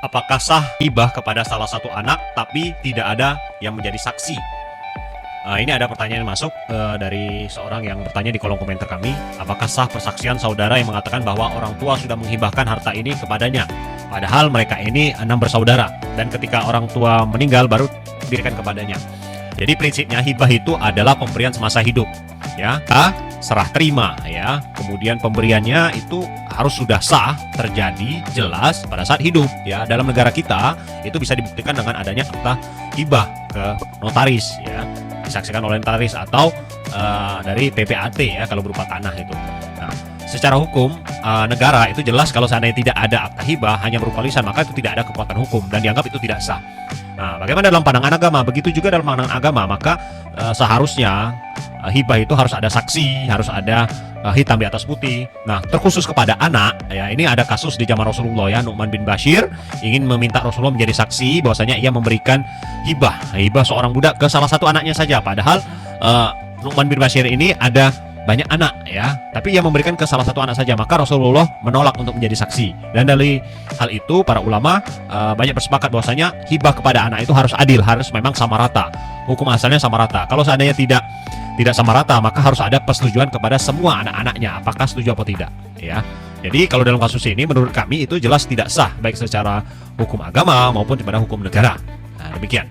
Apakah sah hibah kepada salah satu anak tapi tidak ada yang menjadi saksi? Ini ada pertanyaan yang masuk dari seorang yang bertanya di kolom komentar kami. Apakah sah persaksian saudara yang mengatakan bahwa orang tua sudah menghibahkan harta ini kepadanya? Padahal mereka ini 6 bersaudara dan ketika orang tua meninggal baru diberikan kepadanya. Jadi prinsipnya hibah itu adalah pemberian semasa hidup, ya, serah terima, ya. Kemudian pemberiannya itu harus sudah sah, terjadi, jelas pada saat hidup, ya. Dalam negara kita itu bisa dibuktikan dengan adanya akta hibah ke notaris, ya, disaksikan oleh notaris atau dari PPAT, ya, kalau berupa tanah itu. Nah, secara hukum negara itu jelas kalau seandainya tidak ada akta hibah hanya berupa lisan, maka itu tidak ada kekuatan hukum dan dianggap itu tidak sah. Nah, bagaimana dalam pandangan agama? Begitu juga dalam pandangan agama, maka seharusnya hibah itu harus ada saksi, harus ada hitam di atas putih. Nah, terkhusus kepada anak, ya, ini ada kasus di zaman Rasulullah, ya, Nu'man bin Bashir ingin meminta Rasulullah menjadi saksi bahwasanya ia memberikan hibah seorang budak ke salah satu anaknya saja. Padahal Nu'man bin Bashir ini ada banyak anak, ya, tapi ia memberikan ke salah satu anak saja, maka Rasulullah menolak untuk menjadi saksi. Dan dari hal itu para ulama banyak bersepakat bahwasanya hibah kepada anak itu harus adil, harus memang sama rata, hukum asalnya sama rata. Kalau seandainya tidak sama rata, maka harus ada persetujuan kepada semua anak-anaknya, apakah setuju atau tidak, ya. Jadi kalau dalam kasus ini menurut kami itu jelas tidak sah, baik secara hukum agama maupun pada hukum negara. Nah, demikian.